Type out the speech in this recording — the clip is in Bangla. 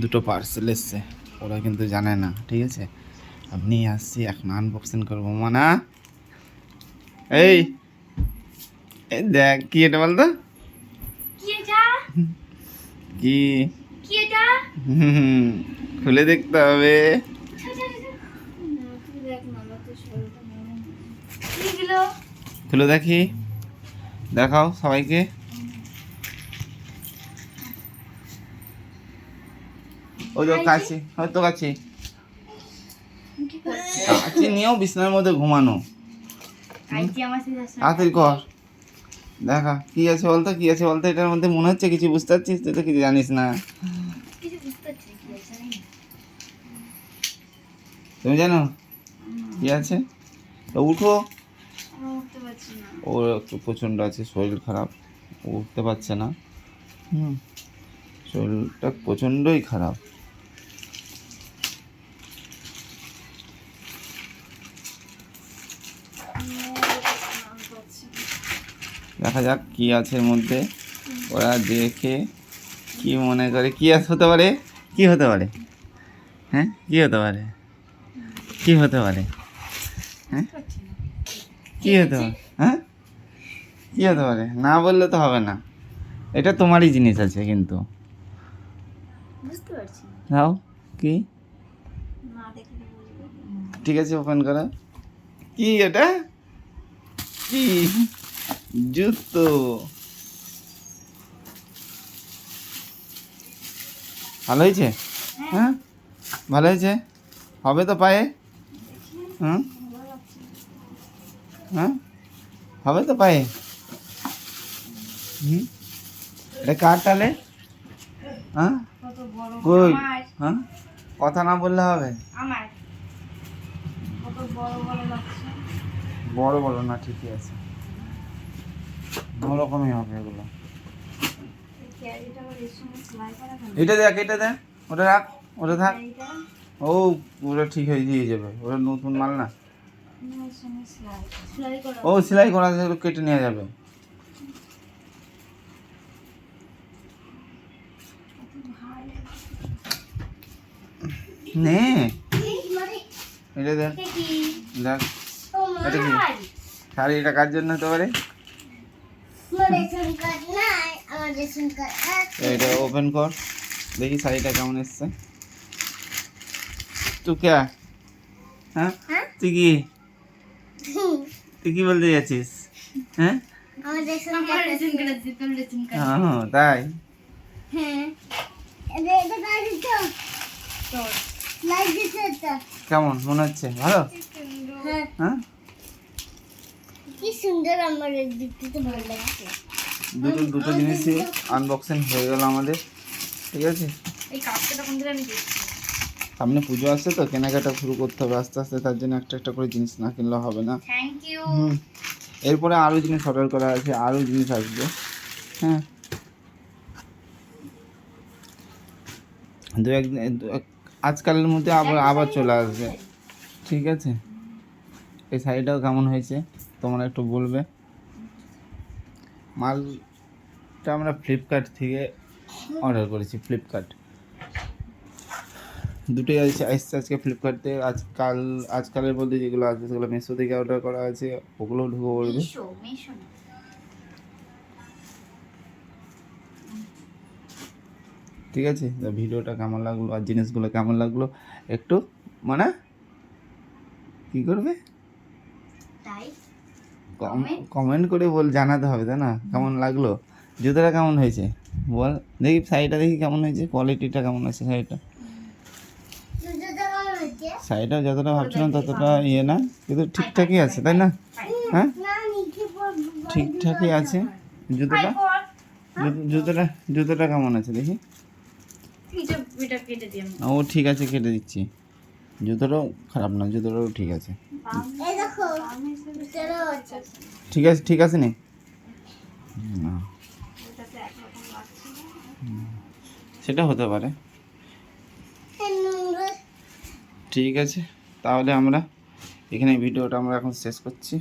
দুটো পার্সেল এসছে, ওরা কিন্তু জানে না, ঠিক আছে। আপনি আসছি এখন আনবক্সিং করবো মানা। এই এই দেখ কি এটা বলতো, কি খুলে দেখতে হবে। খুলে দেখি, দেখাও সবাইকে। ওই তো কাছে, হয়তো কাছে কাছে নিয়েও বিছানার মধ্যে ঘুমানো। তাড়াতাড়ি কর, দেখা কি আছে বলতো, কি আছে বলতো। এটার মধ্যে মনে হচ্ছে কিছু, বুঝতে পারছিস? তুই তো কিছু জানিস না। তুমি জানো কি আছে? তো উঠো। ওর একটু প্রচণ্ড আছে, শরীর খারাপ, ও উঠতে পারছে না। শরীরটা প্রচণ্ডই খারাপ। দেখা যাক কি আছে এর মধ্যে, ওরা দেখে কি মনে করে কি হতে পারে, কি হতে পারে, হ্যাঁ কি হতে পারে, কি হতে পারে, হ্যাঁ কি হতে পারে, হ্যাঁ কি হতে পারে, না বললে তো হবে না। এটা তোমারই জিনিস আছে কিন্তু, দাও কি, ঠিক আছে ওপেন করো। কি এটা, কি জুতো? ভালো হয়েছে, হ্যাঁ ভালো হয়েছে, হবে তো পায়ে, হুম হ্যাঁ হবে তো পায়ে। এটা কার তাহলে? হ্যাঁ কই, হ্যাঁ কথা না বললে হবে? বড় বড় না, ঠিকই আছে, ওরকমই হবে এগুলো। এটা দেখ, এটা দেখ, ওটা রাখ, ওটা থাক। ও ওটা ঠিক হয়ে দিয়ে যাবে, ওটা নতুন মাল না। ও সেলাই করা আছে, কেটে নেওয়া যাবে। নে এটা দেখ, দেখ এটা কি শাড়ি, এটা কার জন্য হতে পারে? এটা ওপেন কর, দেখি শাড়িটা কেমন এসছে। তুই কে, হ্যাঁ তুই কি, তুই কি বলতে যাচ্ছিস? হ্যাঁ তাই, কেমন মনে হচ্ছে? ভালো, হ্যাঁ কি সুন্দর, আমার দেখতে ভালো লাগছে। দুটো জিনিসই আনবক্সিং হয়ে গেল আমাদের, ঠিক আছে। সামনে পুজো আসছে তো, কেনাকাটা শুরু করতে হবে আস্তে আস্তে, তার জন্য একটা একটা করে জিনিস না কিনলে হবে না। এরপরে আরও জিনিস অর্ডার করা আছে, আরও জিনিস আসবে, হ্যাঁ আজকালের মধ্যে আবার চলে আসবে, ঠিক আছে। এই শাড়িটাও কেমন হয়েছে তোমরা একটু বলবে। মালটা আমরা ফ্লিপকার্ট থেকে অর্ডার করেছি, ফ্লিপকার্ট দুটোই আসছে আজকে ফ্লিপকার্ট থেকে। আজকালের মধ্যে যেগুলো আসবে সেগুলো মিশো থেকে অর্ডার করা আছে, ওগুলোও ঢুকে পড়বে। ঠিক আছে, ভিডিওটা কেমন লাগলো আর জিনিসগুলো কেমন লাগলো একটু মানে কি করবে, কমেন্ট করে জানাতে হবে, তাই না? কেমন লাগলো, জুতোটা কেমন হয়েছে বল, দেখি শাড়িটা দেখি কেমন হয়েছে, কোয়ালিটিটা কেমন আছে শাড়িটা যতটা ভাবছিলাম ততটা ইয়ে না, কিন্তু ঠিকঠাকই আছে, তাই না? হ্যাঁ ঠিকঠাকই আছে। জুতোটা জুতোটা জুতোটা কেমন আছে দেখি। ও ঠিক আছে, কেটে দিচ্ছি। জুতোটাও খারাপ না, জুতোটাও ঠিক আছে, ঠিক আছে, ঠিক আছে নি না, সেটা হতে পারে। ঠিক আছে, তাহলে আমরা এখানে ভিডিওটা আমরা এখন শেষ করছি।